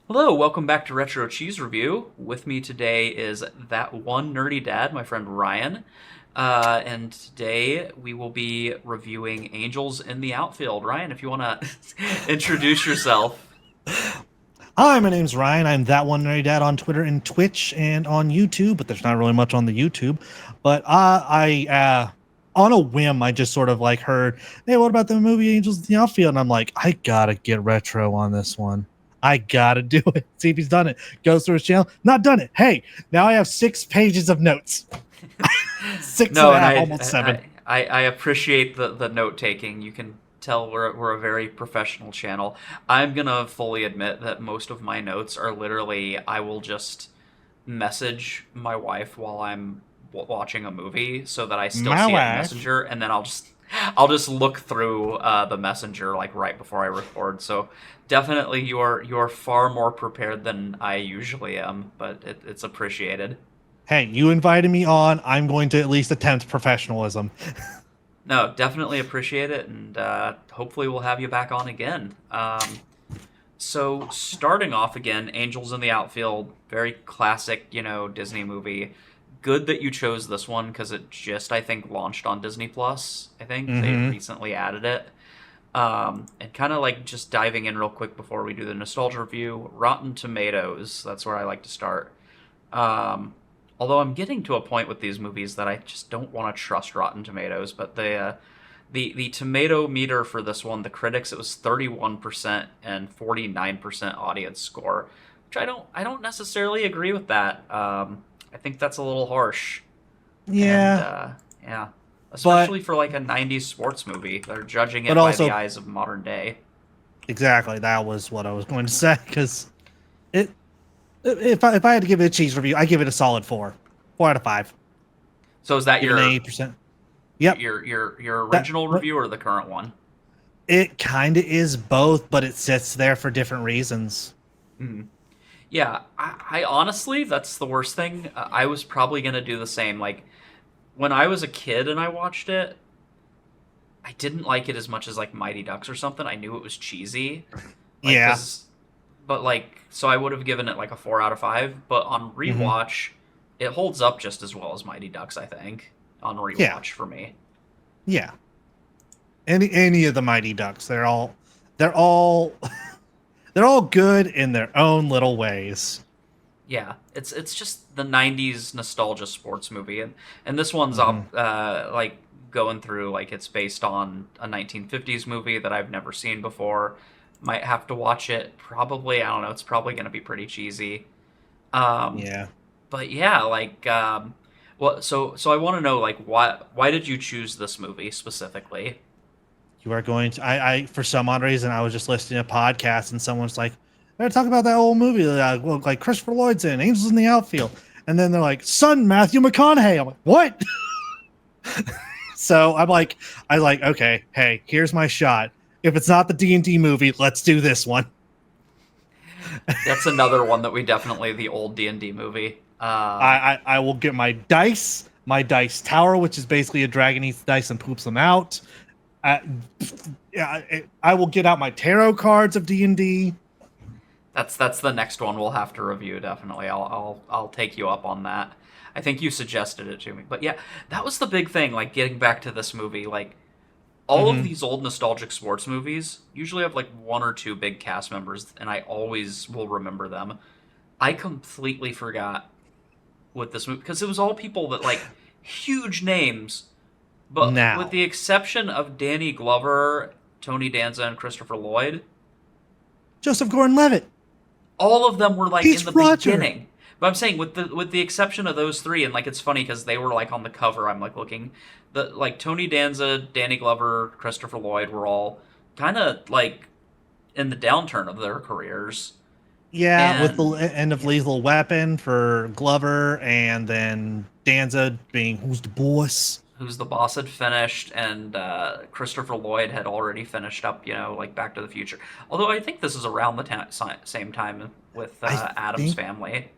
Hello, welcome back to Retro Cheese Review. With me today is that one nerdy dad, my friend Ryan. And today we will be reviewing Angels in the Outfield. Ryan, if you want to introduce yourself. Hi, my name's Ryan. I'm that one nerdy dad on Twitter and Twitch and on YouTube, but there's not really much on the YouTube. But on a whim, I just sort of like heard, hey, what about the movie Angels in the Outfield? And I'm like, I gotta get retro on this one. I gotta do it. See if he's done it. Goes through his channel, not done it. Hey, now I have 6 pages of notes. Six and No, a and half, almost seven. I appreciate the note taking. You can tell we're a very professional channel. I'm gonna fully admit that most of my notes are literally I will just message my wife while I'm watching a movie so that I still My see it in wife. Messenger, and then I'll just look through the Messenger like right before I record. So definitely you're far more prepared than I usually am, but it's appreciated. Hey, you invited me on. I'm going to at least attempt professionalism. No, definitely appreciate it, and hopefully we'll have you back on again. So starting off again, Angels in the Outfield, very classic, Disney movie. Good that you chose this one because it just, I think, launched on Disney Plus. I think they Mm-hmm. recently added it. And kind of like just diving in real quick before we do the nostalgia review, Rotten Tomatoes. That's where I like to start. Um, Although I'm getting to a point with these movies that I just don't want to trust Rotten Tomatoes, but the tomato meter for this one, the critics, it was 31% and 49% audience score, which I don't necessarily agree with that. I think that's a little harsh, and Yeah, yeah, but especially for like a '90s sports movie, they're judging but it by the also eyes of modern day. exactly that was what I was going to say because it if I had to give it a cheese review, I give it a solid 4 out of 5. So is that Give it an your 80%. Yep, your that original but review or the current one? it kind of is both, but it sits there for different reasons. Hmm. Yeah, I honestly, that's the worst thing. I was probably gonna do the same. Like when I was a kid and I watched it, I didn't like it as much as like Mighty Ducks or something. I knew it was cheesy, like Yeah, but like, so I would have given it like a 4 out of 5. But on hmm, rewatch, it holds up just as well as Mighty Ducks. I think on yeah, rewatch for me. yeah. Any of the Mighty Ducks, they're all they're all good in their own little ways. Yeah, it's just the '90s nostalgia sports movie, and this one's Hmm. like going through like it's based on a 1950s movie that I've never seen before. Might have to watch it. Probably, I don't know. It's probably going to be pretty cheesy. Um, Yeah, but yeah, like well, so I want to know like why did you choose this movie specifically? you are going to. I for some odd reason, I was just listening to a podcast and someone's like, they're talking about that old movie, like Christopher Lloyd's in Angels in the Outfield, and then they're like, son Matthew McConaughey. I'm like, what? So I like, okay, hey, here's my shot. If it's not the D&D movie, let's do this one. That's another one that we definitely the old D&D movie. I will get my dice tower, which is basically a dragon eats dice and poops them out. Uh, yeah, I will get out my tarot cards of D&D. That's the next one we'll have to review. Definitely, I'll take you up on that. I think you suggested it to me, but yeah, that was the big thing. Like getting back to this movie, like all of Mm-hmm. these old nostalgic sports movies usually have like one or two big cast members, and I always will remember them. I completely forgot with this movie because it was all people that like huge names, but with Now, the exception of Danny Glover, Tony Danza, and Christopher Lloyd, Joseph Gordon-Levitt, all of them were like in Heath the Roger. beginning. But I'm saying with the exception of those three, and like it's funny because they were like on the cover. I'm like looking, the like Tony Danza, Danny Glover, Christopher Lloyd were all kind of like in the downturn of their careers, Yeah, with the and end of yeah, Lethal Weapon for Glover, and then Danza being who's the boss. who's the boss had finished, and Christopher Lloyd had already finished up, like Back to the Future. Although I think this is around the same time with I Adam's think Family.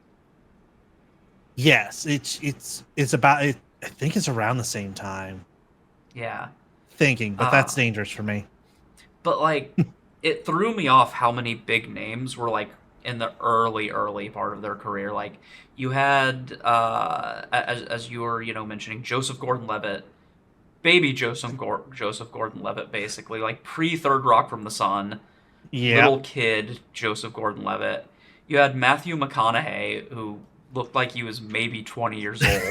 yes, it's about it. I think it's around the same time. Yeah. Thinking, but that's Um, dangerous for me. But like, it threw me off how many big names were like in the early part of their career. Like you had, as you were, mentioning Joseph Gordon-Levitt, baby Joseph Gordon-Levitt, basically like pre Third Rock from the Sun, Yeah. little kid Joseph Gordon-Levitt. You had Matthew McConaughey, who looked like he was maybe 20 years old.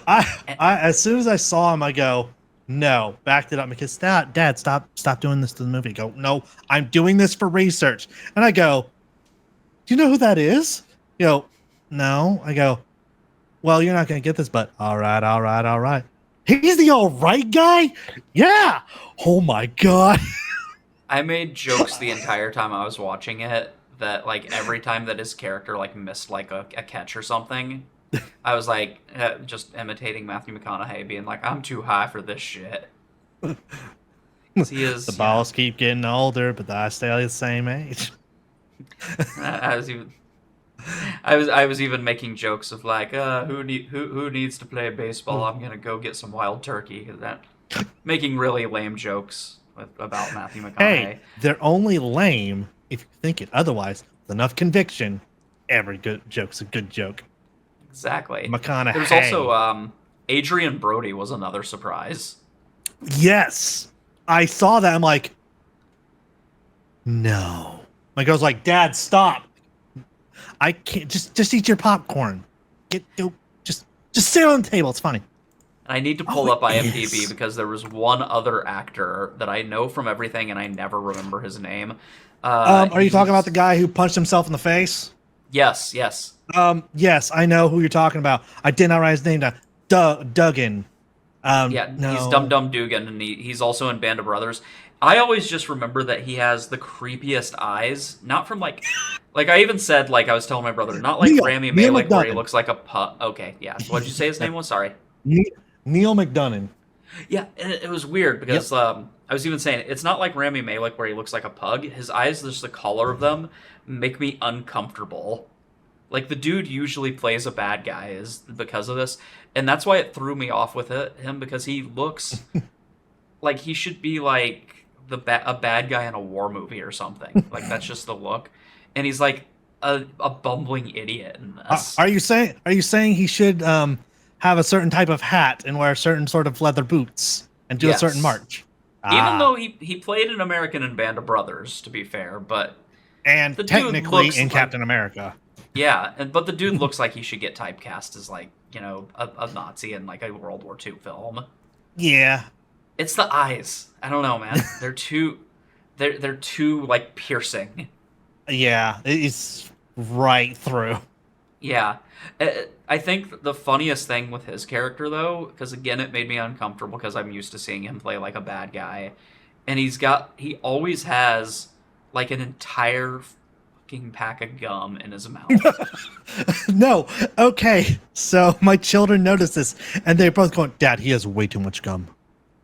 And I as soon as I saw him, I go, no, backed it up because Dad, stop doing this to the movie. I go, no, I'm doing this for research. And I go, do you know who that is? You go, no. I go, well, you're not gonna get this, but all right, all right, all right. He's the all right guy? Yeah. Oh my god. I made jokes the entire time I was watching it that like every time that his character like missed like a catch or something, I was like just imitating Matthew McConaughey, being like, "I'm too high for this shit." 'Cause he The is, balls keep getting older, but I stay the same age. I was even I was even making jokes of like, who needs to play baseball? I'm gonna go get some wild turkey. That making really lame jokes about Matthew McConaughey. Hey, they're only lame if you think it. Otherwise, with enough conviction, every good joke's a good joke. Exactly. McConaughey. There was also Adrian Brody was another surprise. Yes, I saw that. I'm like, no. My girl's like, Dad, stop. I can't. Just eat your popcorn. Go. Just sit on the table. It's funny. And I need to pull up IMDb because there was one other actor that I know from everything, and I never remember his name. Are you talking about the guy who punched himself in the face? Yes, yes. Yes, I know who you're talking about. I did not write his name down. Duggan. Yeah, No. he's Dum Dum Dugan, and he's also in Band of Brothers. I always just remember that he has the creepiest eyes. Not from like I even said, like I was telling my brother, not like Rami Malek where he looks like a pup. Okay, yeah. What did you say his name was? Sorry. Neil McDonough. Yeah, and it was weird because I was even saying it's not like Rami Malek where he looks like a pug. His eyes, just the color of them, make me uncomfortable. Like the dude usually plays a bad guy is because of this, and that's why it threw me off with him because he looks like he should be like a bad guy in a war movie or something. Like that's just the look, and he's like a bumbling idiot in this. Are you saying he should have a certain type of hat and wear certain sort of leather boots and do a certain march? Even though he played an American in Band of Brothers, to be fair, but and technically in Captain America. Yeah, but the dude looks like he should get typecast as like, a Nazi in like a World War II film. Yeah. It's the eyes. I don't know, man. They're too like piercing. Yeah, it's right through. Yeah. I think the funniest thing with his character though, because again it made me uncomfortable because I'm used to seeing him play like a bad guy, and he always has like an entire pack of gum in his mouth. No. Okay. So my children noticed this and they're both going, Dad, he has way too much gum.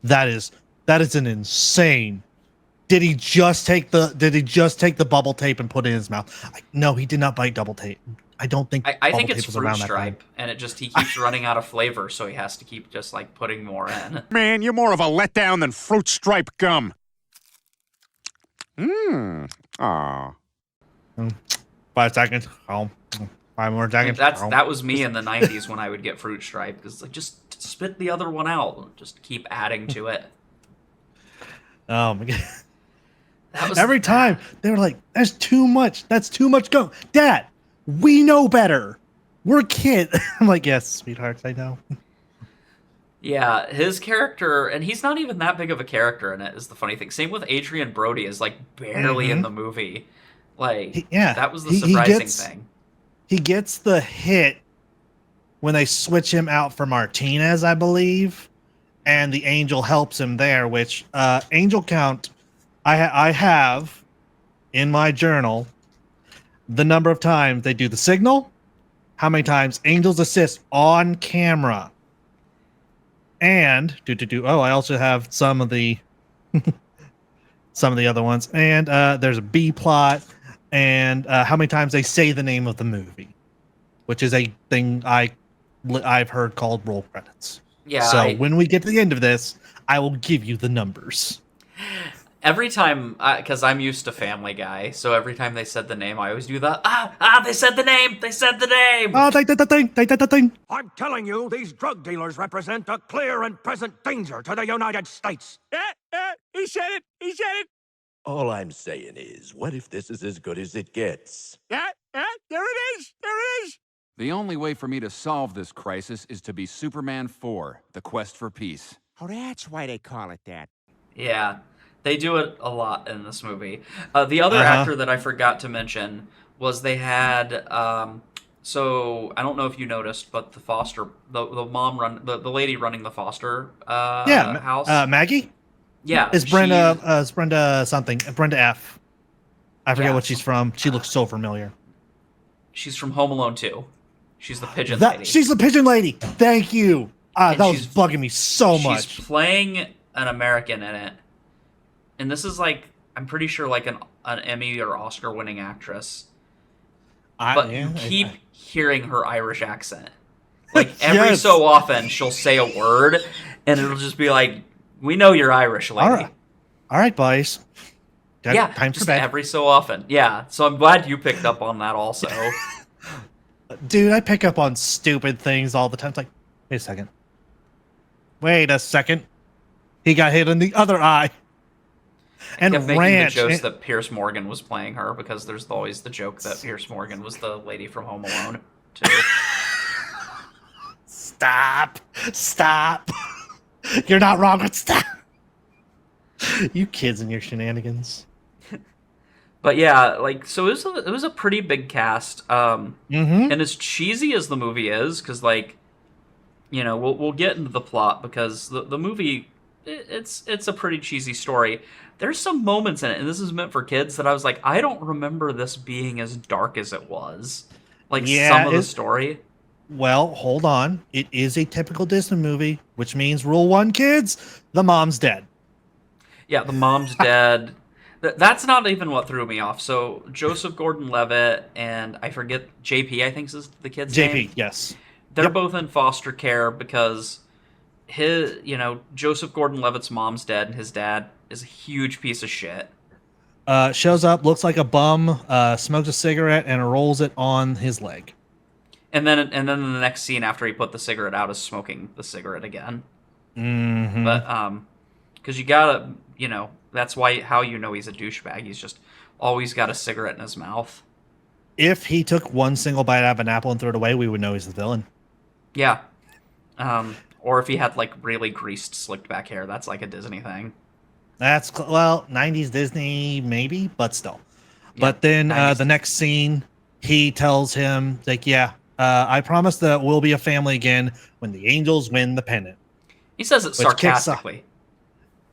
That is an insane. Did he just take the bubble tape and put it in his mouth? No, he did not bite double tape. I don't think I think it's fruit stripe, and he keeps running out of flavor, so he has to keep just like putting more in. Man, you're more of a letdown than fruit stripe gum. Aw. 5 seconds. 5 more seconds. That was me in the 90s when I would get fruit stripe because like just spit the other one out, just keep adding to it. Oh my god! Every time they were like, "That's too much. That's too much gum." Dad, we know better. We're kids. I'm like, yes, sweethearts, I know. Yeah, his character, and he's not even that big of a character in it, is the funny thing. Same with Adrian Brody, is like barely in the movie. Like, that was the surprising thing. He gets the hit when they switch him out for Martinez, I believe, and the Angel helps him there, which Angel count, I have in my journal the number of times they do the signal, how many times Angels assist on camera, and I also have some of the other ones, and there's a B plot, and how many times they say the name of the movie, which is a thing I've heard called roll credits. Yeah. So when we get to the end of this, I will give you the numbers. Every time, because I'm used to Family Guy, so every time they said the name, I always do the they said the name, they said the name. Oh, they did the thing. They did the thing. I'm telling you, these drug dealers represent a clear and present danger to the United States. He said it. He said it. All I'm saying is, what if this is as good as it gets? There it is. There it is. The only way for me to solve this crisis is to be Superman 4, The Quest for Peace. Oh, that's why they call it that. Yeah, they do it a lot in this movie. The other actor that I forgot to mention was they had. So I don't know if you noticed, but the foster, the mom the lady running the foster house. Maggie. Yeah, It's Brenda. It's Brenda something. Brenda F. I forget what she's from. She looks so familiar. She's from Home Alone 2. She's the pigeon lady. She's the pigeon lady. Thank you. That was bugging me so much. She's playing an American in it, and this is like, I'm pretty sure like an Emmy or Oscar winning actress. But you keep hearing her Irish accent. Like every so often, she'll say a word, and it'll just be like, "We know you're Irish, lady." All right, boys. Yeah, time for just bed. every so often. Yeah, so I'm glad you picked up on that also. Dude, I pick up on stupid things all the time. It's like, wait a second. He got hit in the other eye. And I kept making Ranch. the jokes that Pierce Morgan was playing her, because there's always the joke that Pierce Morgan was the lady from Home Alone, too. Stop. You're not wrong, but stop. You kids and your shenanigans. But yeah, like, so it was a pretty big cast. And as cheesy as the movie is, because, like, you know, we'll get into the plot, because the movie, it's a pretty cheesy story. There's some moments in it, and this is meant for kids, that I was like, I don't remember this being as dark as it was. Like, some of the story. Well, hold on. It is a typical Disney movie, which means rule one, kids, the mom's dead. Yeah, the mom's dead. That's not even what threw me off. So Joseph Gordon-Levitt and I forget, JP, I think is the kid's name. JP, yes. They're both in foster care because Joseph Gordon-Levitt's mom's dead and his dad is a huge piece of shit. Shows up, looks like a bum, smokes a cigarette, and rolls it on his leg. And then the next scene after he put the cigarette out is smoking the cigarette again. Mm-hmm. But because you gotta, that's how you know he's a douchebag. He's just always got a cigarette in his mouth. If he took one single bite out of an apple and threw it away, we would know he's the villain. Yeah. Or if he had like really greased, slicked back hair, that's like a Disney thing. That's 90s Disney maybe, but still. Yeah, but then the next scene, he tells him like, I promise that we'll be a family again when the Angels win the pennant. He says it sarcastically.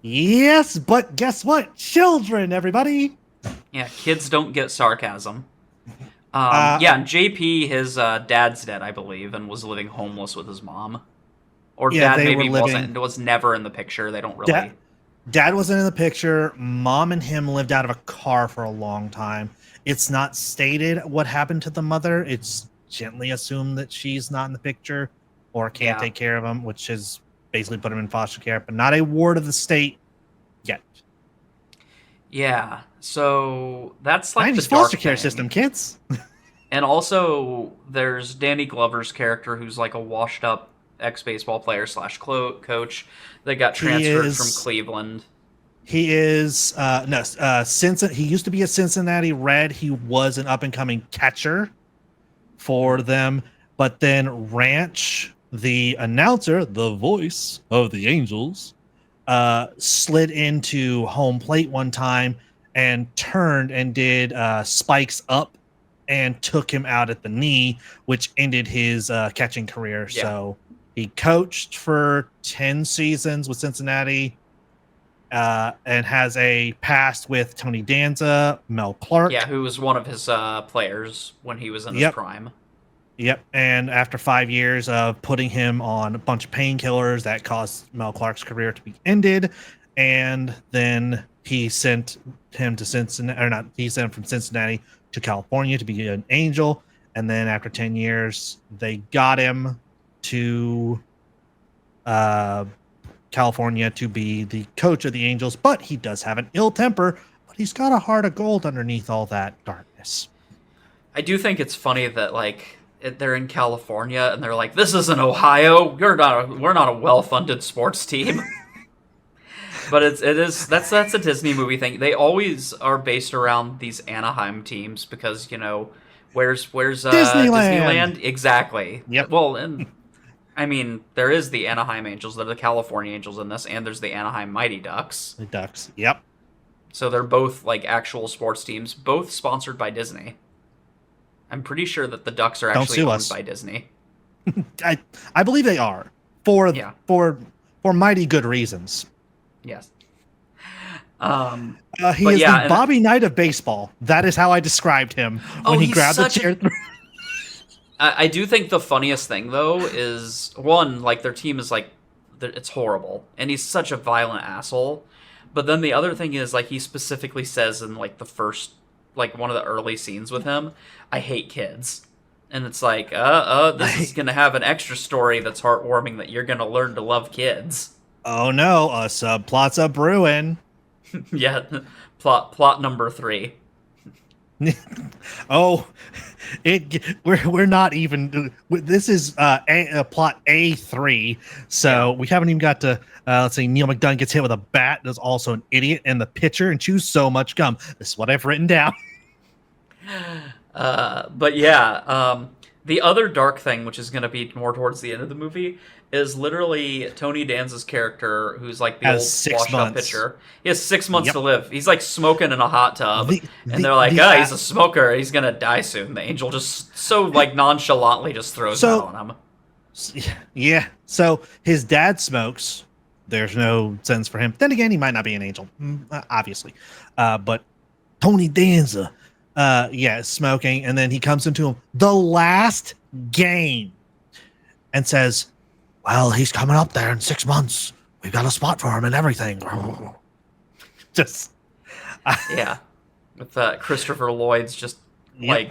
Yes, but guess what? Children, everybody. Yeah, kids don't get sarcasm. And JP, his dad's dead, I believe, and was living homeless with his mom. Or dad maybe was never in the picture. They don't really. Dad wasn't in the picture. Mom and him lived out of a car for a long time. It's not stated what happened to the mother. It's gently assumed that she's not in the picture or can't take care of him, which is basically put him in foster care, but not a ward of the state yet. Yeah, so that's like the foster care system, kids. And also, there's Danny Glover's character, who's like a washed-up ex-baseball player / coach that got transferred from Cleveland. He is he used to be a Cincinnati Red. He was an up-and-coming catcher for them, but then Ranch, the announcer, the voice of the Angels, slid into home plate one time and turned and did spikes up and took him out at the knee, which ended his catching career. Yeah. So he coached for 10 seasons with Cincinnati and has a past with Tony Danza, Mel Clark. Yeah, who was one of his players when he was in his prime. Yep, and after 5 years of putting him on a bunch of painkillers, that caused Mel Clark's career to be ended, and then he sent him to Cincinnati, or not, he sent him from Cincinnati to California to be an Angel, and then after 10 years, they got him to California to be the coach of the Angels, but he does have an ill temper, but he's got a heart of gold underneath all that darkness. I do think it's funny that like they're in California and they're like, "This isn't Ohio. We're not a well-funded sports team." But that's a Disney movie thing. They always are based around these Anaheim teams because where's Disneyland? Exactly. Yep. Well, and I mean there is the Anaheim Angels, they're the California Angels in this, and there's the Anaheim Mighty Ducks. The Ducks. Yep. So they're both like actual sports teams, both sponsored by Disney. I'm pretty sure that the Ducks are actually owned by Disney. I believe they are for mighty good reasons. Yes. He is the Bobby Knight of baseball. That is how I described him when he grabbed the chair. I do think the funniest thing though is one, like their team is like it's horrible, and he's such a violent asshole. But then the other thing is like he specifically says in like the first, like one of the early scenes with him, "I hate kids." And it's like, this is going to have an extra story that's heartwarming that you're going to learn to love kids. Oh no, a subplot's a brewing. Yeah, plot number 3. Oh, we're not even. This is a plot A3, so we haven't even got to. Let's see, Neil McDonough gets hit with a bat. There's also an idiot and the pitcher and chews so much gum. This is what I've written down. But yeah, the other dark thing, which is going to be more towards the end of the movie, is literally Tony Danza's character, who's like the old washed-up pitcher. He has 6 months to live. He's like smoking in a hot tub, and they're like, he's a smoker. He's going to die soon. The angel just so like nonchalantly just throws that on him. Yeah. So his dad smokes. There's no sense for him. Then again, he might not be an angel, obviously. But Tony Danza, smoking, and then he comes into him the last game and says, "Well, he's coming up there in 6 months. We've got a spot for him and everything." Just with Christopher Lloyd's just like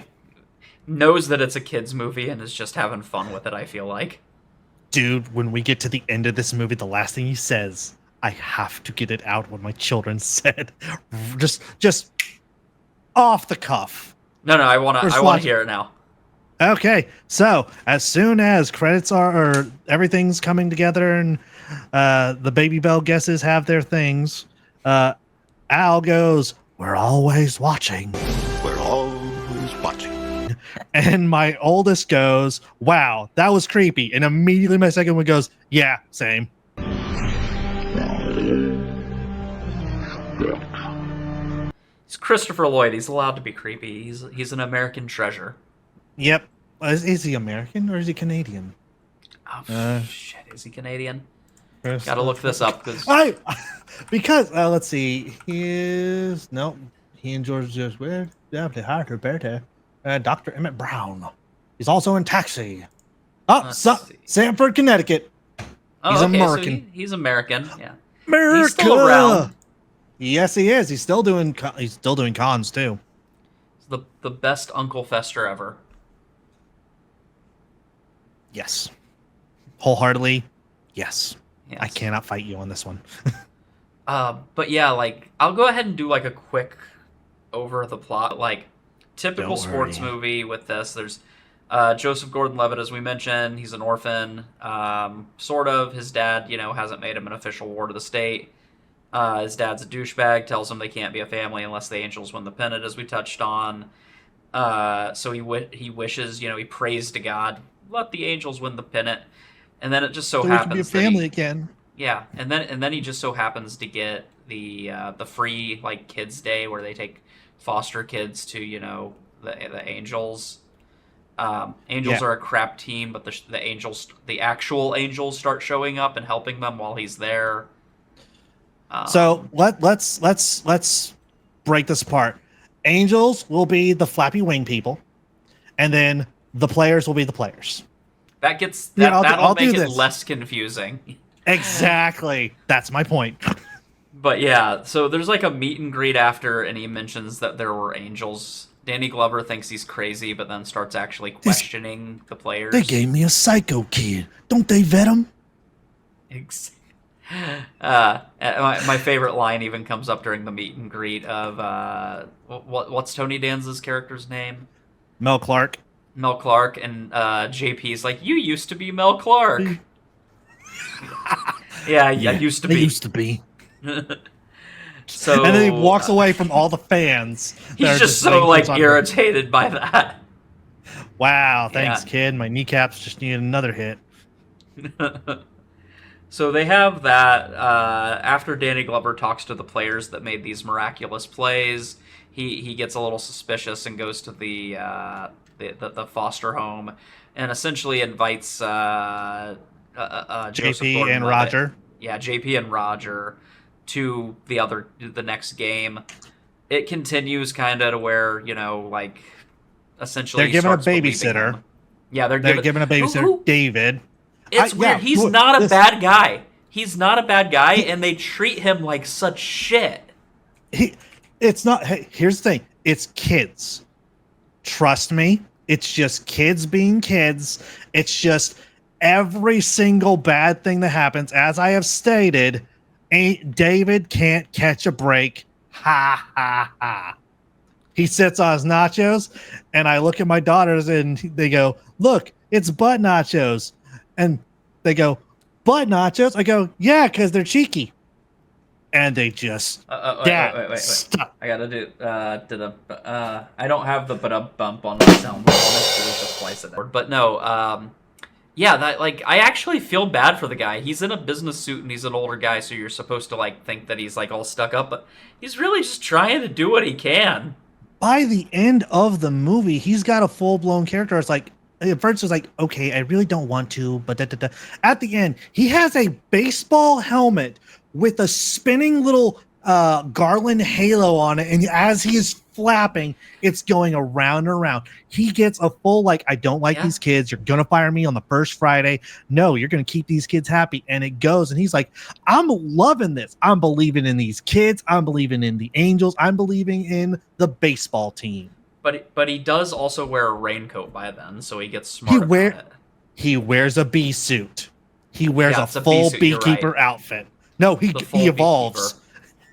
knows that it's a kids movie and is just having fun with it. I feel like, dude, when we get to the end of this movie, the last thing he says, I have to get it out what my children said, just off the cuff. No, I want to hear it now. Okay, so as soon as credits or everything's coming together and the Baby Bell guesses have their things, Al goes, "We're always watching. We're always watching." And my oldest goes, "Wow, that was creepy." And immediately my second one goes, "Yeah, same." It's Christopher Lloyd. He's allowed to be creepy. He's an American treasure. Yep. Is he American or is he Canadian? Oh, shit. Is he Canadian? Gotta look this up because let's see. He and George just weird. Yeah, they hired Roberta. Dr. Emmett Brown. He's also in Taxi. Sanford, Connecticut. He's American. So he's American. Yeah. America. He's still around. Yes, he is. He's still doing cons too. He's the best Uncle Fester ever. Yes. Wholeheartedly. Yes. I cannot fight you on this one. But yeah, like I'll go ahead and do like a quick over the plot. Like typical sports movie with this. There's Joseph Gordon-Levitt, as we mentioned. He's an orphan. Sort of. His dad, hasn't made him an official ward of the state. His dad's a douchebag, tells him they can't be a family unless the Angels win the pennant, as we touched on. So he wishes, he prays to God, let the Angels win the pennant. And then it just so happens we can be a family again. Yeah, and then he just so happens to get the free like kids day where they take foster kids to the Angels. Angels are a crap team, but the actual Angels start showing up and helping them while he's there. So let's break this apart. Angels will be the flappy wing people, and then the players will be the players. That'll make it less confusing. Exactly. That's my point. But yeah, so there's like a meet and greet after, and he mentions that there were angels. Danny Glover thinks he's crazy, but then starts actually questioning the players. They gave me a psycho kid. Don't they vet him? My favorite line even comes up during the meet and greet of what's Tony Danza's character's name? Mel Clark. Mel Clark, and JP's like, "You used to be Mel Clark." Yeah, I used to they be. used to be. So And then he walks away from all the fans. that are He's just waiting so for like his autograph. irritated by that. Wow, thanks, Yeah. kid. My kneecaps just needed another hit. So they have that. After Danny Glover talks to the players that made these miraculous plays, he gets a little suspicious and goes to the foster home, and essentially invites Joseph JP and Gordon-Levitt. Roger. Yeah, JP and Roger to the next game. It continues kind of to where, like, essentially They're he giving a starts believing babysitter. him. Yeah, they're giving a babysitter, Who- David. It's weird. Yeah, He's look, not a this- bad guy. He's not a bad guy, and they treat him like such shit. It's not. Hey, here's the thing. It's kids. Trust me. It's just kids being kids. It's just every single bad thing that happens. As I have stated, David can't catch a break. Ha ha ha. He sits on his nachos, and I look at my daughters, and they go, "Look, it's butt nachos," and they go, "Butt nachos?" I go, "Yeah, because they're cheeky." And they just Wait. stop. I gotta do. I don't have the bump on my sound. Just splice it there. But no. Yeah, that I actually feel bad for the guy. He's in a business suit and he's an older guy, so you're supposed to think that he's all stuck up, but he's really just trying to do what he can. By the end of the movie, he's got a full-blown character. It's like, at first it's like, okay, I really don't want to, but at the end, he has a baseball helmet with a spinning little garland halo on it, and as he is flapping, it's going around and around. He gets a full I don't like these kids. You're gonna fire me on the first Friday. No, you're gonna keep these kids happy, and it goes. And he's like, I'm loving this. I'm believing in these kids. I'm believing in the Angels. I'm believing in the baseball team. But he does also wear a raincoat by then, so he gets smart about it. He wears a bee suit. He wears Yeah, a it's a full bee suit, you're beekeeper right. outfit. No, The full he evolves. beekeeper.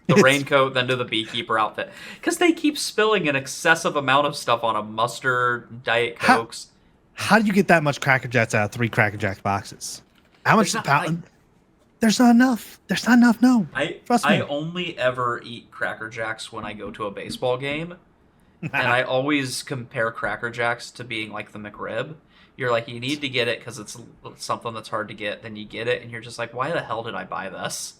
The raincoat, then to the beekeeper outfit. Because they keep spilling an excessive amount of stuff on him. Mustard, Diet Cokes. How do you get that much Cracker Jacks out of 3 Cracker Jack boxes? How much? There's not, There's not enough. There's not enough. No. Trust me. I only ever eat Cracker Jacks when I go to a baseball game. And I always compare Cracker Jacks to being like the McRib. You're like, you need to get it because it's something that's hard to get. Then you get it, and you're just like, why the hell did I buy this?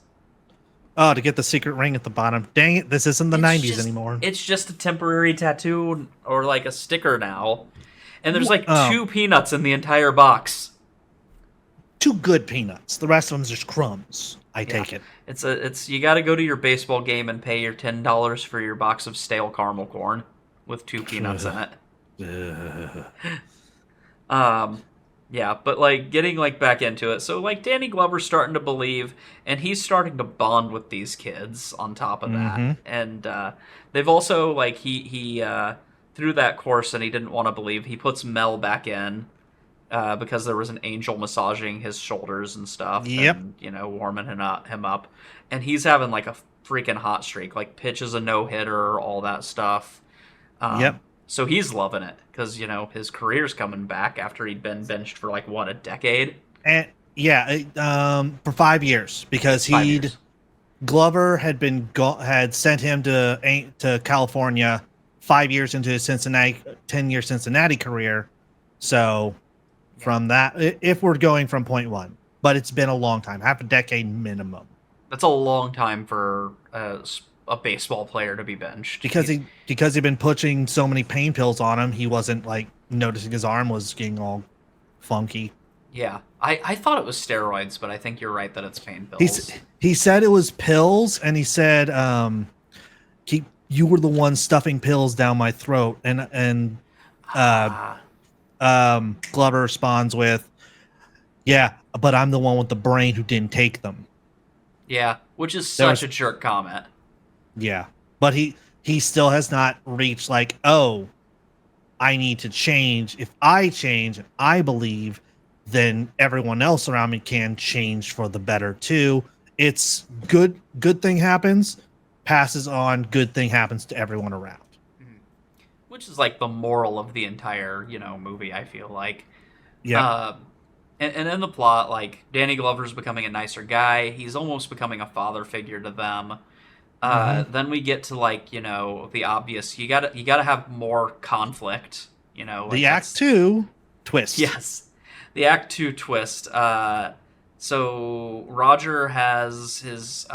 Oh, to get the secret ring at the bottom. Dang it, this isn't the It's 90s just- anymore. It's just a temporary tattoo or a sticker now. And there's Oh. 2 peanuts in the entire box. 2 good peanuts. The rest of them's just crumbs. I take it. It's you got to go to your baseball game and pay your $10 for your box of stale caramel corn with 2 peanuts in it. Yeah, but getting back into it. So Danny Glover's starting to believe, and he's starting to bond with these kids on top of that. And they've also he through that course, and he didn't want to believe, he puts Mel back in because there was an angel massaging his shoulders and stuff. Yep. And, warming him up. And he's having a freaking hot streak, pitches a no-hitter, all that stuff. Yep. So he's loving it because, his career's coming back after he'd been benched for a decade? And for 5 years because 5 years. Glover had sent him to California 5 years into his 10-year Cincinnati career. So from that, if we're going from point one, but it's been a long time, half a decade minimum. That's a long time for a baseball player to be benched. Because he'd been pushing so many pain pills on him, he wasn't noticing his arm was getting all funky. Yeah, I thought it was steroids, but I think you're right that it's pain pills. He said it was pills, and he said, you were the one stuffing pills down my throat, and Glover responds with, yeah, but I'm the one with the brain who didn't take them. Yeah, which is such a jerk comment. Yeah, but he still has not reached I need to change. If I change and I believe, then everyone else around me can change for the better too. It's good thing happens, passes on, good thing happens to everyone around. Which is like the moral of the entire, movie, I feel like. Yeah. And in the plot, like, Danny Glover's becoming a nicer guy. He's almost becoming a father figure to them. Then we get to, like, the obvious. You gotta have more conflict. Like The Act 2 twist. Yes, the Act 2 twist. So Roger has his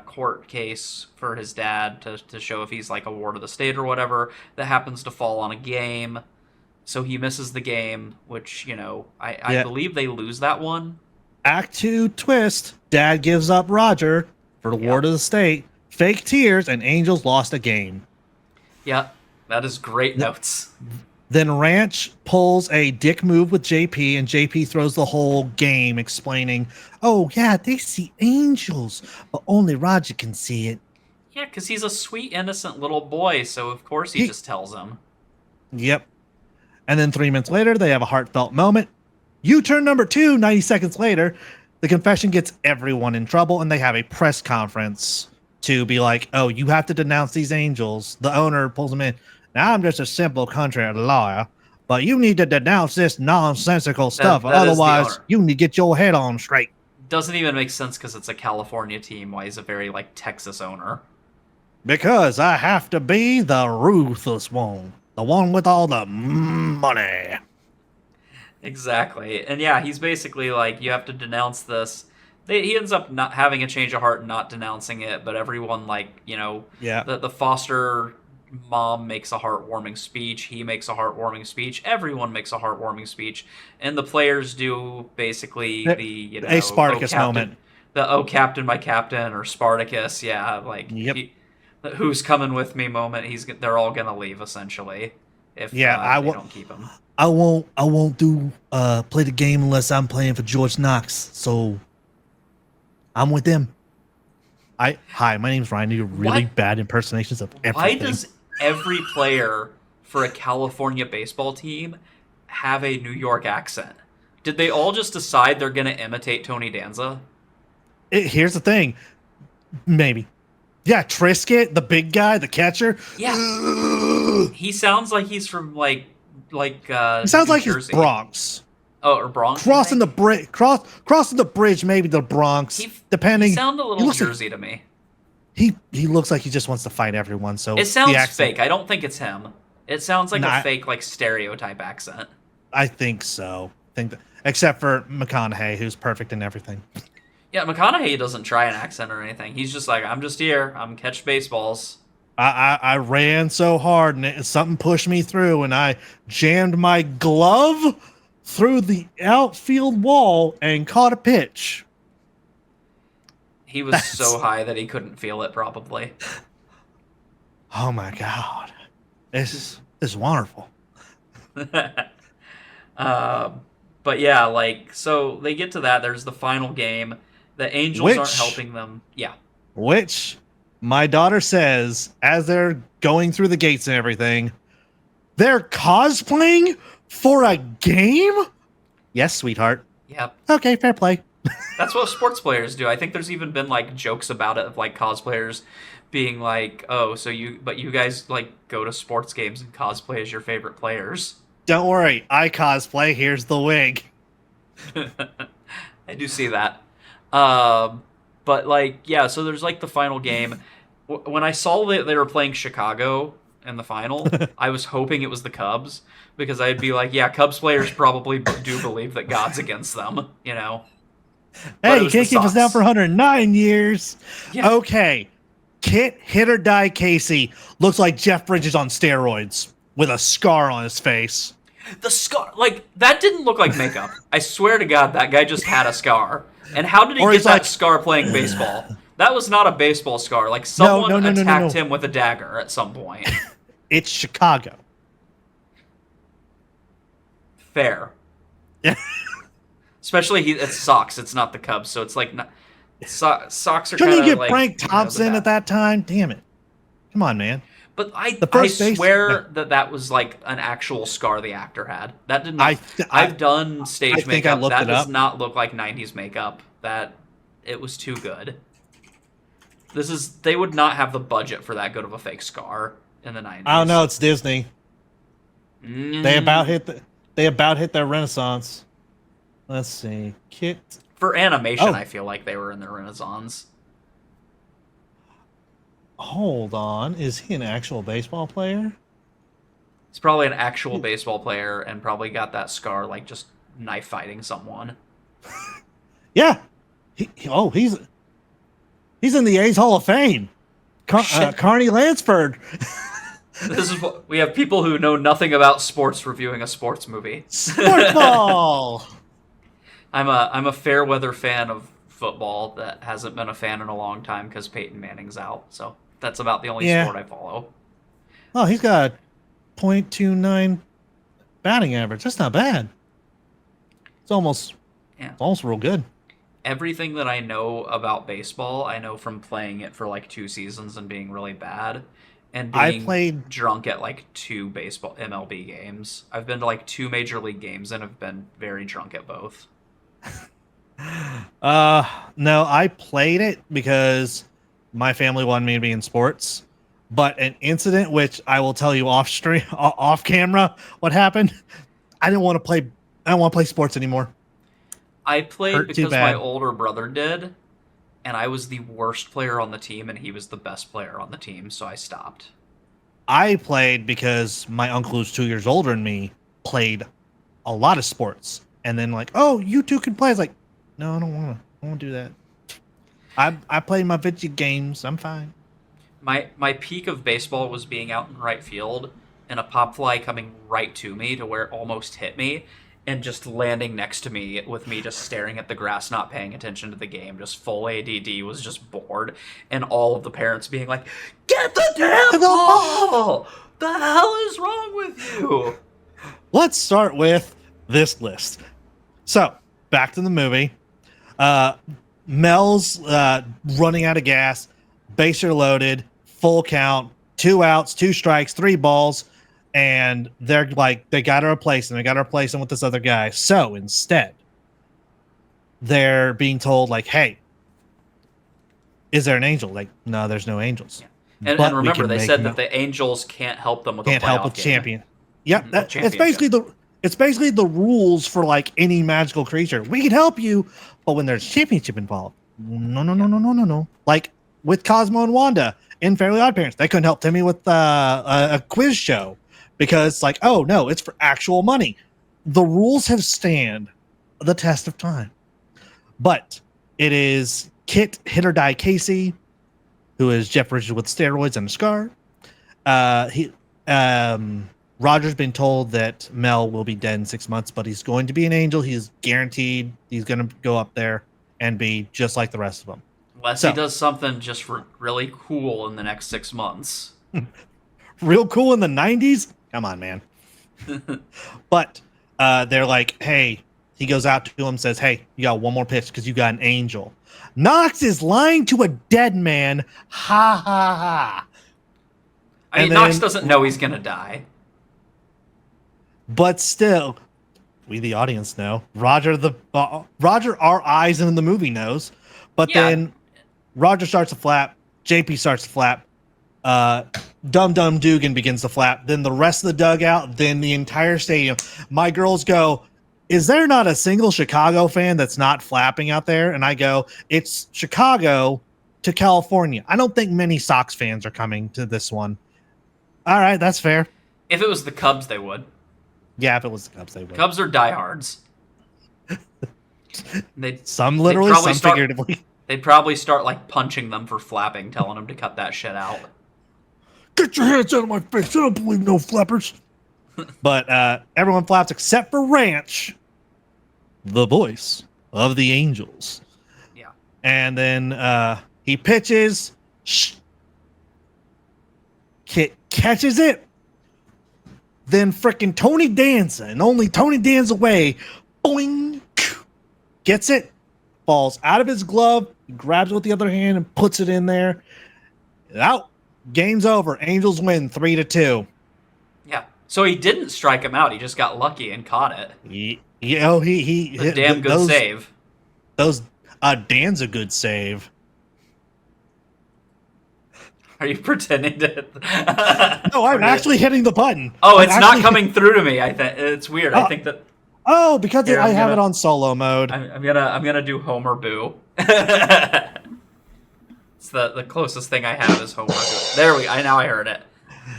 court case for his dad to show if he's like a ward of the state or whatever. That happens to fall on a game. So he misses the game, which, I believe they lose that one. Act 2 twist. Dad gives up Roger for the ward of the state. Fake tears and Angels lost a game. Yeah, that is great notes. Then Ranch pulls a dick move with JP, and JP throws the whole game explaining, oh, yeah, they see angels, but only Roger can see it. Yeah, because he's a sweet, innocent little boy, so of course he just tells him. Yep. And then 3 minutes later, they have a heartfelt moment. U-turn number 2, 90 seconds later, the confession gets everyone in trouble, and they have a press conference to be like, oh, you have to denounce these angels. The owner pulls them in. Now, I'm just a simple country lawyer, but you need to denounce this nonsensical stuff. Otherwise, you need to get your head on straight. Doesn't even make sense because it's a California team. Why he's a very, like, Texas owner. Because I have to be the ruthless one. The one with all the money. Exactly. And yeah, he's basically like, you have to denounce this. He ends up not having a change of heart and not denouncing it, but everyone, like, the foster mom makes a heartwarming speech. He makes a heartwarming speech. Everyone makes a heartwarming speech. And the players do basically a Spartacus moment. The "Oh, Captain, my Captain" or Spartacus, yeah, like who's coming with me moment. They're all gonna leave essentially if they don't keep him. I won't do play the game unless I'm playing for George Knox. So I'm with them. Hi, my name's Ryan. I do really bad impersonations of everything. Why does every player for a California baseball team have a New York accent? Did they all just decide they're gonna imitate Tony Danza? Here's the thing. Maybe. Yeah, Trisket, the big guy, the catcher. Yeah. He sounds like he's from like he sounds like he's Bronx. Oh, or Bronx. Crossing the bridge, crossing the bridge, maybe the Bronx. Depending. He sounds a little Jersey to me. He looks like he just wants to fight everyone. So it sounds fake. I don't think it's him. It sounds like a fake, like stereotype accent. I think so. Except for McConaughey, who's perfect in everything. Yeah, McConaughey doesn't try an accent or anything. He's just like, I'm just here. I'm catch baseballs. I ran so hard and something pushed me through, and I jammed my glove through the outfield wall and caught a pitch. He was so high that he couldn't feel it, probably. Oh my god, this is wonderful. But yeah, like, so they get to that. There's the final game. The Angels aren't helping them. Yeah. Which my daughter says, as they're going through the gates and everything, they're cosplaying for a game? Yes, sweetheart. Yep. Okay, fair play. That's what sports players do. I think there's even been, like, jokes about it of, like, cosplayers being like, oh, you guys, like, go to sports games and cosplay as your favorite players. Don't worry, I cosplay. Here's the wig. I do see that. But, like, yeah, so there's, like, the final game. When I saw that they were playing Chicago in the final, I was hoping it was the Cubs, because I'd be like, yeah, Cubs players probably do believe that God's against them, you know? Hey, you can't keep us down for 109 years. Yeah. Okay. Hit or die Casey looks like Jeff Bridges on steroids with a scar on his face. The scar, like, that didn't look like makeup. I swear to God, that guy just had a scar. And how did he get that scar playing baseball? That was not a baseball scar. Like, someone attacked him with a dagger at some point. It's Chicago. Fair. Especially it's Sox. It's not the Cubs, so it's like Sox are kind of like. Couldn't you get Frank Thompson at that time? Damn it! Come on, man. But I swear that was like an actual scar the actor had. That didn't. I've done stage makeup. That does not look like '90s makeup. That it was too good. They would not have the budget for that good of a fake scar in the 90s. I don't know. It's Disney. They about hit their renaissance. Let's see. Kit. For animation, Oh. I feel like they were in their renaissance. Hold on. Is he an actual baseball player? He's probably an actual baseball player and probably got that scar like just knife fighting someone. Yeah. He's in the A's Hall of Fame. Carney Lansford. This is what we have people who know nothing about sports reviewing a sports movie. Sports ball. I'm a fair weather fan of football that hasn't been a fan in a long time because Peyton Manning's out. So that's about the only sport I follow. Oh, he's got a .29 batting average. That's not bad. It's almost real good. Everything that I know about baseball, I know from playing it for like 2 seasons and being really bad, and being drunk at like 2 baseball MLB games. I've been to like 2 major league games and have been very drunk at both. No, I played it because my family wanted me to be in sports. But an incident, which I will tell you off camera, what happened. I don't want to play sports anymore. I played because my older brother did, and I was the worst player on the team, and he was the best player on the team, so I stopped. I played because my uncle, who's 2 years older than me, played a lot of sports. And then like, oh, you two can play. I was like, no, I don't want to do that. I play my video games. I'm fine. My peak of baseball was being out in right field and a pop fly coming right to me to where it almost hit me and just landing next to me with me just staring at the grass, not paying attention to the game, just full ADD, was just bored. And all of the parents being like, get the damn ball! The hell is wrong with you? Let's start with this list. So, back to the movie. Mel's running out of gas, bases are loaded, full count, 2 outs, 2 strikes, 3 balls, and they're like, they got to replace him. They got to replace him with this other guy. So instead, they're being told like, hey, is there an angel? Like, no, there's no angels. Yeah. And remember, they said that the angels can't help them with a playoff game. Champion. Yep, it's basically the rules for like any magical creature. We can help you, but when there's championship involved, no. Like with Cosmo and Wanda in Fairly Odd Parents, they couldn't help Timmy with a quiz show because like, oh no, it's for actual money. The rules have stand the test of time, but it is Kit Hit or Die Casey, who is Jeff Bridges with steroids and a scar. Roger's been told that Mel will be dead in 6 months, but he's going to be an angel. He's guaranteed he's going to go up there and be just like the rest of them. Unless he does something just really cool in the next 6 months. Real cool in the 90s? Come on, man. But they're like, hey, he goes out to him, says, hey, you got one more pitch because you got an angel. Knox is lying to a dead man. Ha, ha, ha. I mean, Knox doesn't know he's going to die. But still, we the audience know. Roger, our eyes in the movie knows. But then Roger starts to flap. JP starts to flap. Dum Dum Dugan begins to flap. Then the rest of the dugout. Then the entire stadium. My girls go, is there not a single Chicago fan that's not flapping out there? And I go, it's Chicago to California. I don't think many Sox fans are coming to this one. All right, that's fair. If it was the Cubs, they would. Yeah, if it was the Cubs, they would. Cubs are diehards. Some literally, some figuratively. They'd probably start like punching them for flapping, telling them to cut that shit out. Get your hands out of my face! I don't believe no flappers. But everyone flaps except for Ranch, the voice of the Angels. Yeah. And then he pitches. Kit catches it. Then frickin' Tony Danza, and only Tony Danza way, boing, gets it, falls out of his glove, grabs it with the other hand and puts it in there. Out. Game's over. Angels win 3-2. Yeah. So he didn't strike him out. He just got lucky and caught it. He a damn good save. Dan's a good save. Are you pretending to? No, I'm actually hitting the button. Oh, I'm it's not actually coming through to me. I think it's weird. I think that. Oh, because Here, I have it on solo mode. I'm gonna do Homer Boo. It's the closest thing I have is Homer. Boo. There we. Now I heard it.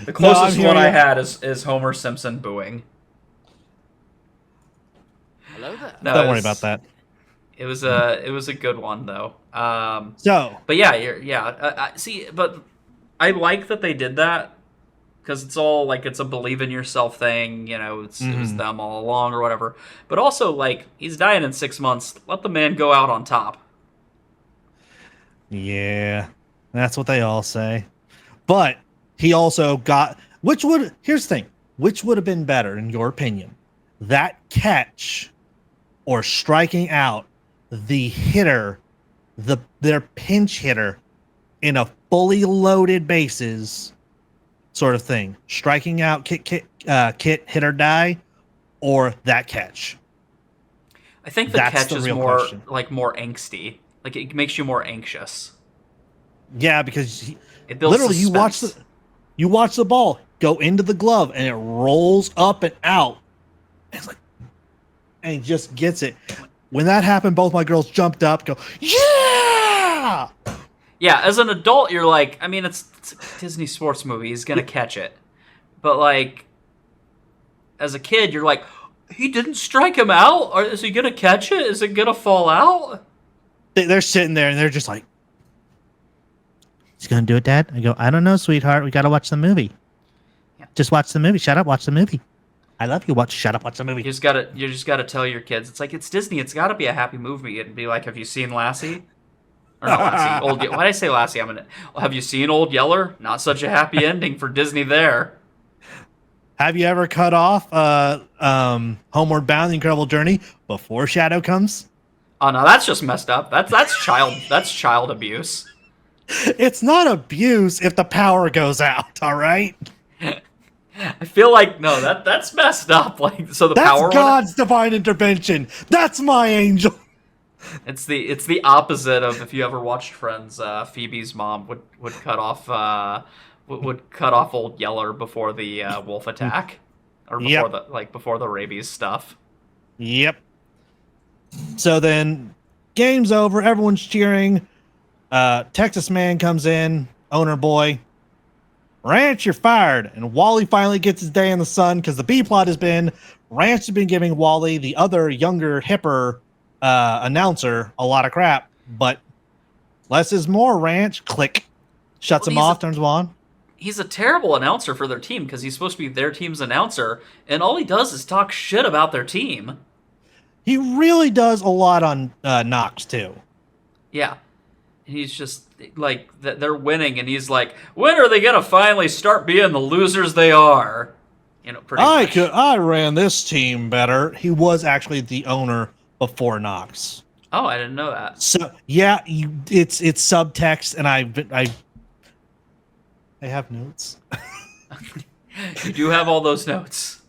The closest one I had is Homer Simpson booing. Hello there. No, Don't worry about that. It was a good one though. So, But yeah, see, but I like that they did that because it's all like it's a believe in yourself thing. You know, it was them all along or whatever. But also, like, he's dying in 6 months. Let the man go out on top. yeah, that's what they all say. But he also got here's the thing, which would have been better in your opinion? That catch or striking out the hitter, their pinch hitter in a fully loaded bases sort of thing. Striking out Kit hit or die, or that catch. I think the That's catch the is real more question. like more angsty. Like it makes you more anxious. Yeah, because It builds literally suspense. you watch the ball go into the glove and it rolls up and out. It's like, and he just gets it. When that happened, both my girls jumped up, go, yeah! Yeah, as an adult, you're like, I mean, it's a Disney sports movie. He's gonna catch it. But like, as a kid, you're like, he didn't strike him out? Or is he gonna catch it? Is it gonna fall out? They're sitting there and they're just like, he's gonna do it, Dad? I go, I don't know, sweetheart. We gotta watch the movie. Yeah. Just watch the movie. Shut up, watch the movie. I love you. Shut up, watch the movie. You just gotta tell your kids. It's like it's Disney. It's gotta be a happy movie. And be like, have you seen Lassie? Or not Lassie. Why did I say Lassie? Have you seen Old Yeller? Not such a happy ending for Disney there. Have you ever cut off Homeward Bound: The Incredible Journey before Shadow comes? Oh no, that's just messed up. That's child abuse. It's not abuse if the power goes out, all right? I feel like no, that's messed up. Like so the That's power God's divine intervention. That's my angel. It's the opposite of if you ever watched Friends. Phoebe's mom would cut off would cut off Old Yeller before the wolf attack, or before the rabies stuff. Yep. So then, game's over. Everyone's cheering. Texas man comes in. Owner boy. Ranch, you're fired. And Wally finally gets his day in the sun because the B plot has been Ranch has been giving Wally, the other younger, hipper announcer, a lot of crap. But less is more. Ranch, click, shuts him off, turns him on. He's a terrible announcer for their team because he's supposed to be their team's announcer, and all he does is talk shit about their team. He really does a lot on Knox too. Yeah. He's just like they're winning, and he's like, "When are they gonna finally start being the losers they are?" You know, pretty much. I ran this team better. He was actually the owner before Knox. Oh, I didn't know that. So yeah, it's subtext, and I have notes. You do have all those notes.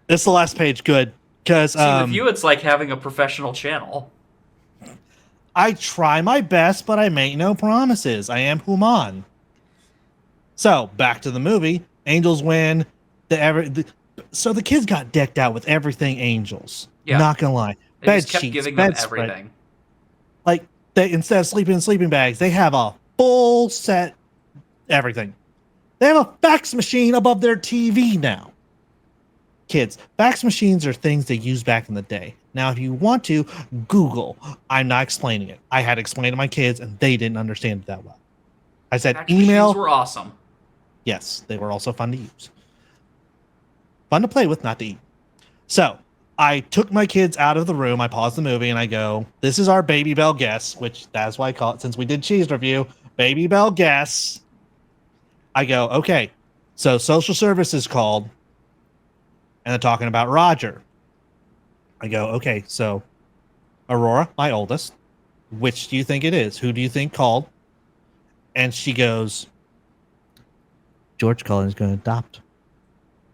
This is the last page. Good, because See, with you, it's like having a professional channel. I try my best, but I make no promises. I am human. So back to the movie. Angels win. So the kids got decked out with everything Angels. Yeah. Not gonna lie. They Bed just kept sheets, giving them bedspread. everything. Like they instead of sleeping in sleeping bags, they have a full set everything. They have a fax machine above their TV now. Kids, fax machines are things they used back in the day. Now, if you want to, Google. I'm not explaining it. I had to explain to my kids, and they didn't understand it that well. I said Fax email. machines were awesome. Yes, they were also fun to use. Fun to play with, not to eat. So, I took my kids out of the room. I paused the movie, and I go, this is our Baby Bell guess, which that's why I call it, since we did cheese review, Baby Bell guess. I go, okay, so social services called, and they're talking about Roger. I go, okay, so Aurora, my oldest, which do you think it is? Who do you think called? And she goes, George Cullen is going to adopt.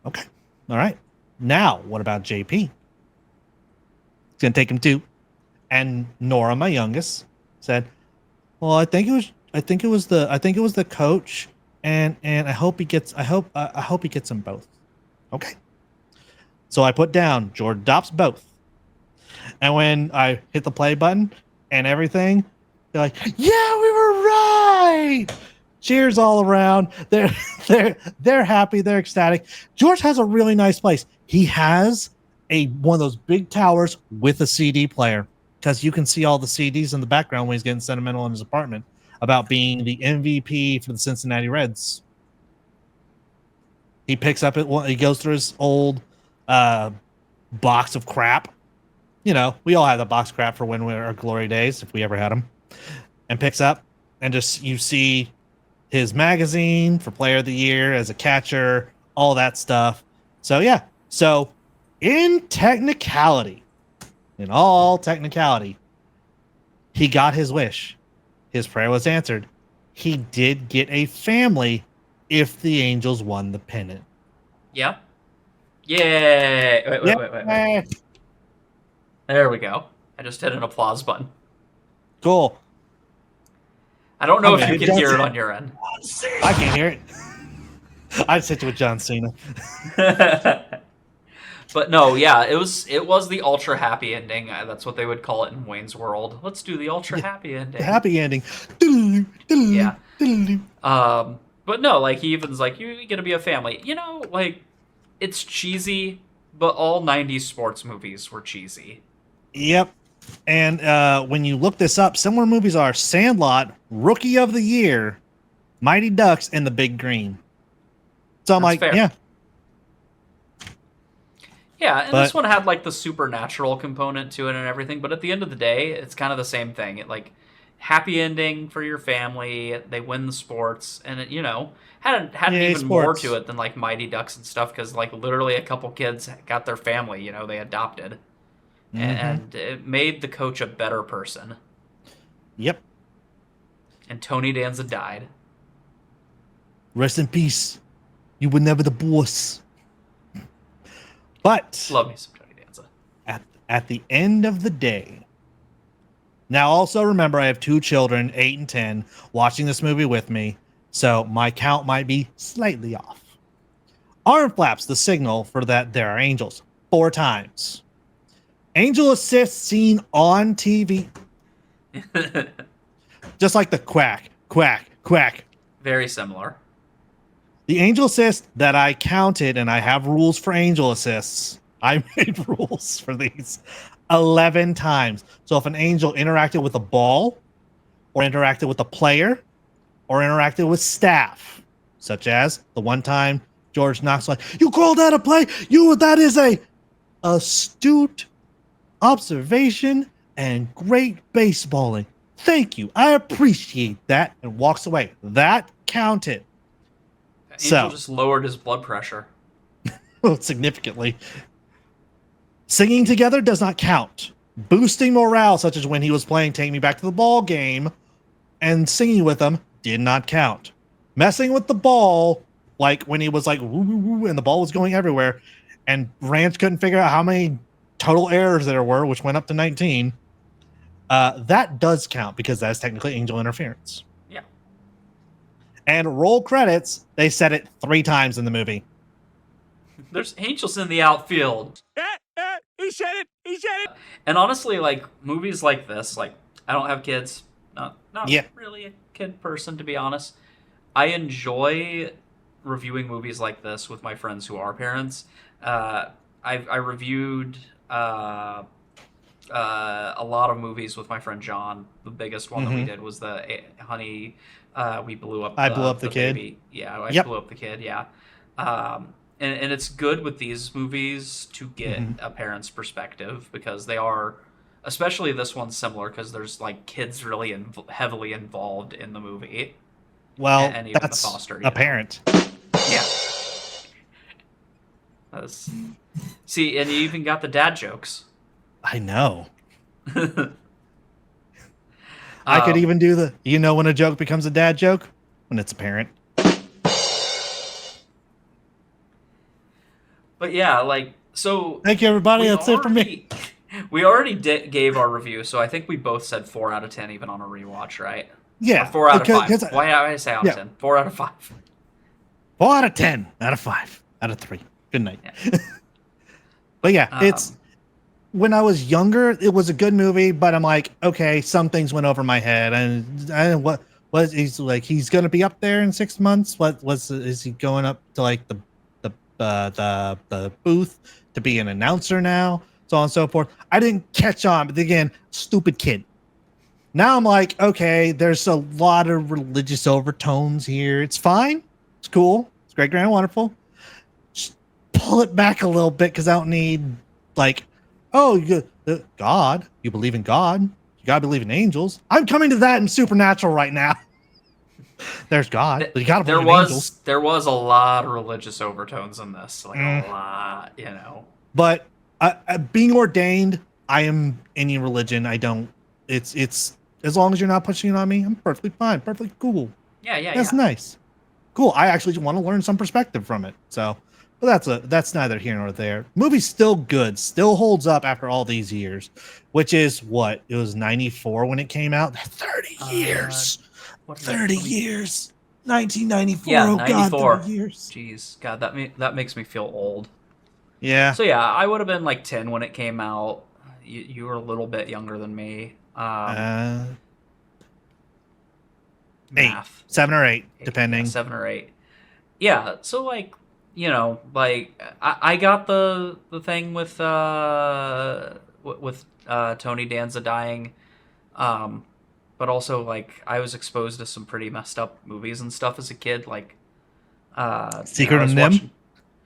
Okay, all right. Now, what about JP? He's going to take him too. And Nora, my youngest, said, well, I think it was I think it was the coach, and I hope he gets I hope he gets them both. Okay. So I put down Jordan adopts both. And when I hit the play button and everything, they're like, "Yeah, we were right!" Cheers all around. They're happy. They're ecstatic. George has a really nice place. He has one of those big towers with a CD player because you can see all the CDs in the background when he's getting sentimental in his apartment about being the MVP for the Cincinnati Reds. He picks up it. He goes through his old box of crap. You know, we all have the box crap for when we're our glory days, if we ever had them, and picks up and just you see his magazine for player of the year as a catcher, all that stuff. So yeah. So in all technicality, he got his wish. His prayer was answered. He did get a family if the Angels won the pennant. Yeah. Yay! Wait. There we go. I just hit an applause button. Cool. I don't know if you can hear it on your end. I can hear it. I just hit you with John Cena. But no, yeah, it was the ultra happy ending. That's what they would call it in Wayne's World. Let's do the ultra happy ending. Happy ending. Yeah. But no, like he even's like, you're gonna be a family. You know, like it's cheesy, but all 90s sports movies were cheesy. Yep. And when you look this up, similar movies are Sandlot, Rookie of the Year, Mighty Ducks, and The Big Green. So I'm like, fair. yeah. Yeah, and this one had like the supernatural component to it and everything, but at the end of the day, it's kind of the same thing. It like happy ending for your family, they win the sports, and it, you know, had even more to it than like Mighty Ducks and stuff, because like literally a couple kids got their family, you know, they adopted. Mm-hmm. And it made the coach a better person. Yep. And Tony Danza died. Rest in peace. You were never the boss. But love me some Tony Danza. At the end of the day, now also remember I have 2 children, 8 and 10, watching this movie with me, so my count might be slightly off. Arm flaps the signal for that there are angels 4 times. Angel assist seen on TV. Just like the quack, quack, quack. Very similar. The angel assist that I counted, and I have rules for angel assists. I made rules for these 11 times. So if an angel interacted with a ball, or interacted with a player, or interacted with staff, such as the one time George Knox like, "You called that a play? That is a astute observation and great baseballing. Thank you. I appreciate that," and walks away. That counted. Angel just lowered his blood pressure. Significantly. Singing together does not count. Boosting morale, such as when he was playing Take Me Back to the Ball game, and singing with them, did not count. Messing with the ball, like when he was like, woo, woo, woo, and the ball was going everywhere, and Ranch couldn't figure out how many total errors there were, which went up to 19, that does count because that's technically angel interference. Yeah. And roll credits, they said it 3 times in the movie. There's angels in the outfield. He said it. He said it. And honestly, like movies like this, like I don't have kids. Not really a kid person, to be honest. I enjoy reviewing movies like this with my friends who are parents. I reviewed a lot of movies with my friend John. The biggest one that we did was the Honey. We blew up. I blew up the kid. Baby. Yeah, I blew up the kid. Yeah. And it's good with these movies to get a parent's perspective because they are, especially this one's similar because there's like kids really heavily involved in the movie. Well, and even that's the foster, a parent. Yeah. See, and you even got the dad jokes. I know. I could even do when a joke becomes a dad joke? When it's a parent. But yeah, like, so... Thank you, everybody. That's it for me. We already gave our review, so I think we both said 4 out of 10 even on a rewatch, right? Yeah, Or 4 out of 5. 'cause- Why did I say out of yeah. 10? 4 out of 5. 4 out of 10, out of 5, out of 3. Good night. Yeah. But yeah, it's when I was younger, it was a good movie, but I'm like, okay, some things went over my head, and what was he's like? He's gonna be up there in 6 months. Is he going up to like the booth to be an announcer now? So on and so forth. I didn't catch on, but again, stupid kid. Now I'm like, okay, there's a lot of religious overtones here. It's fine. It's cool. It's great, grand, wonderful. Just pull it back a little bit because I don't need like, oh, God. You believe in God. You gotta believe in angels. I'm coming to that in Supernatural right now. There's God, but you gotta believe in angels. There was a lot of religious overtones in this, like a lot, you know. But being ordained, I am any religion. I don't. It's as long as you're not pushing it on me, I'm perfectly fine, perfectly cool. Yeah. That's nice. Cool. I actually want to learn some perspective from it. So, but that's neither here nor there. Movie's still good, still holds up after all these years, which is what it was 94 when it came out. 30 years. 30 years. 1994. Yeah, oh 94. God, 30 years. Jeez, God, that makes me feel old. Yeah. So yeah, I would have been like 10 when it came out. You were a little bit younger than me. 8, Math. 7 or 8, 8, depending. yeah, 7 or 8. Yeah, so like, you know, like I got the thing with Tony Danza dying, but also like I was exposed to some pretty messed up movies and stuff as a kid, like Secret of Nim,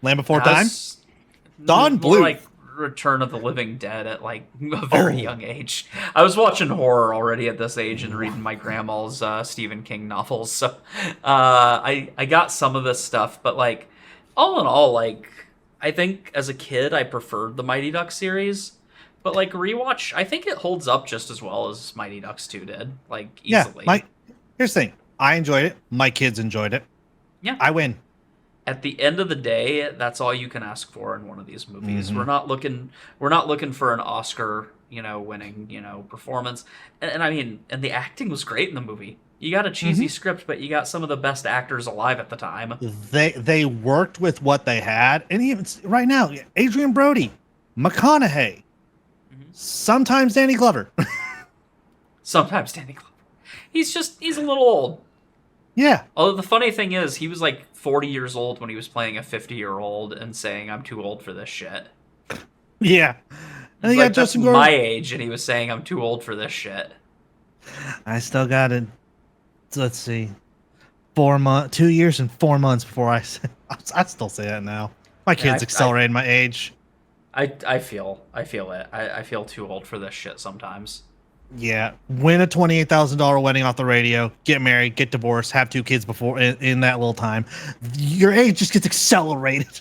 Land Before Time, Dawn Blue, like Return of the Living Dead at like a very young age. I was watching horror already at this age and reading my grandma's Stephen King novels, so I got some of this stuff, but like all in all, like I think as a kid I preferred the Mighty Ducks series, but like rewatch, I think it holds up just as well as Mighty Ducks 2 did, like easily. Yeah, here's the thing. I enjoyed it. My kids enjoyed it. Yeah, I win. At the end of the day, that's all you can ask for in one of these movies. Mm-hmm. We're not looking for an Oscar, winning, performance. And I mean, and the acting was great in the movie. You got a cheesy script, but you got some of the best actors alive at the time. They worked with what they had, and even right now, Adrian Brody, McConaughey, sometimes Danny Glover. Sometimes Danny Glover. He's a little old. Yeah. Although the funny thing is, he was like 40 years old when he was playing a 50-year-old and saying, "I'm too old for this shit." Yeah. And He's you like, got that's Justin Gordon. my age, and he was saying, "I'm too old for this shit." I still got it. Let's see, 2 years and 4 months before I still say that now. My kids accelerated my age. I feel it. I feel too old for this shit sometimes. Yeah, win a $28,000 wedding off the radio, get married, get divorced, have 2 kids before in that little time. Your age just gets accelerated.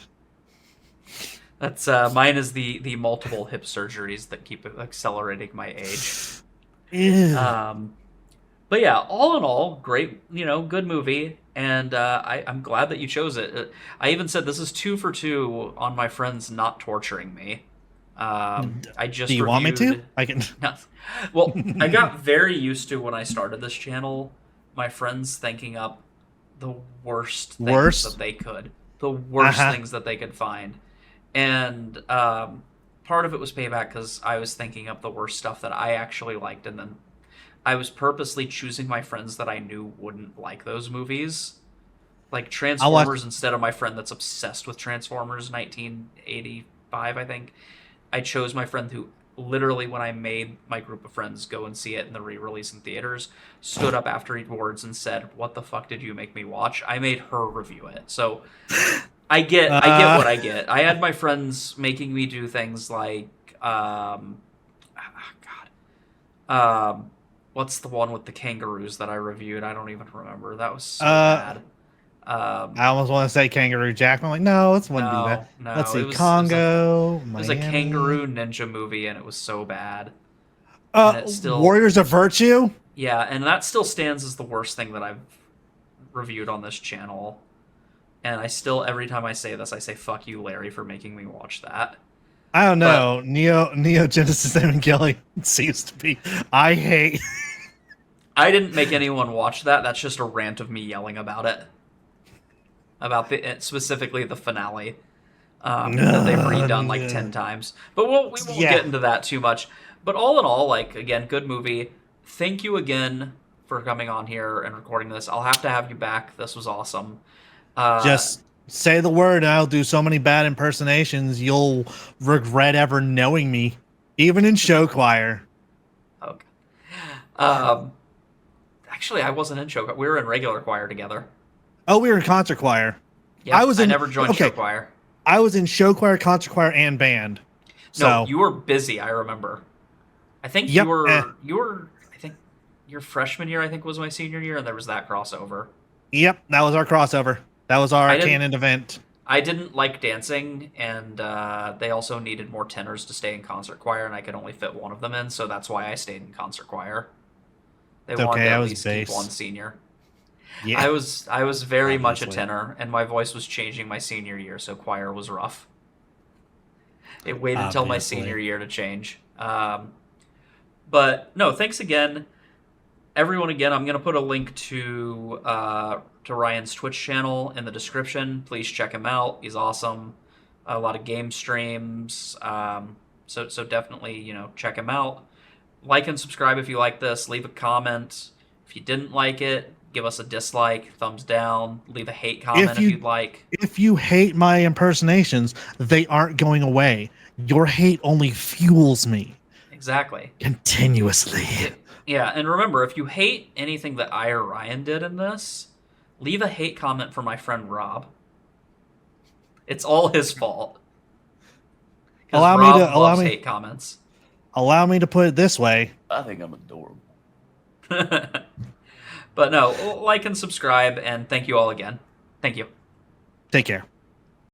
That's mine is the multiple hip surgeries that keep accelerating my age. Ew. But yeah, all in all, great, good movie, and I'm glad that you chose it. I even said this is 2 for 2 on my friends not torturing me. I just Do you want me to? I can. Well, I got very used to when I started this channel, my friends thinking up the worst things that they could, the worst things that they could find, and part of it was payback because I was thinking up the worst stuff that I actually liked, and then I was purposely choosing my friends that I knew wouldn't like those movies, like Transformers, instead of my friend that's obsessed with Transformers 1985, I think. I chose my friend who literally, when I made my group of friends go and see it in the re-release in theaters, stood up afterwards and said, "What the fuck did you make me watch?" I made her review it. So I get what I get. I had my friends making me do things like, what's the one with the kangaroos that I reviewed? I don't even remember. That was so bad. I almost want to say Kangaroo Jack. I'm like, no, it wouldn't be that. No, Let's see, Congo. It was a kangaroo ninja movie, and it was so bad. Warriors of Virtue. Yeah, and that still stands as the worst thing that I've reviewed on this channel. And I still, every time I say this, I say "fuck you, Larry," for making me watch that. I don't know. Neo Genesis Evangelion seems to be. I hate. I didn't make anyone watch that. That's just a rant of me yelling about it. About specifically the finale. That they've redone like 10 times. But we won't get into that too much. But all in all, like, again, good movie. Thank you again for coming on here and recording this. I'll have to have you back. This was awesome. Just say the word and I'll do so many bad impersonations you'll regret ever knowing me, even in show choir. Okay. Actually, I wasn't in show choir. We were in regular choir together. Oh, we were in concert choir. Yep, I never joined show choir. I was in show choir, concert choir, and band. So no, you were busy. I remember. I think you were. I think your freshman year. I think was my senior year, and there was that crossover. Yep, that was our crossover. That was our canon event. I didn't like dancing, and they also needed more tenors to stay in concert choir, and I could only fit one of them in, so that's why I stayed in concert choir. They wanted to at least keep one senior. Yeah. I was very much a tenor, and my voice was changing my senior year, so choir was rough. It waited until my senior year to change. But no, thanks again, everyone. Again, I'm gonna put a link to Ryan's Twitch channel in the description. Please check him out. He's awesome. A lot of game streams. So definitely check him out. Like and subscribe if you like this. Leave a comment if you didn't like it. Give us a dislike, thumbs down, leave a hate comment if you'd like. If you hate my impersonations, they aren't going away. Your hate only fuels me. Exactly. Continuously. Yeah, and remember, if you hate anything that I or Ryan did in this, leave a hate comment for my friend Rob. It's all his fault. Rob loves hate comments. Allow me to put it this way. I think I'm adorable. But no, like and subscribe, and thank you all again. Thank you. Take care.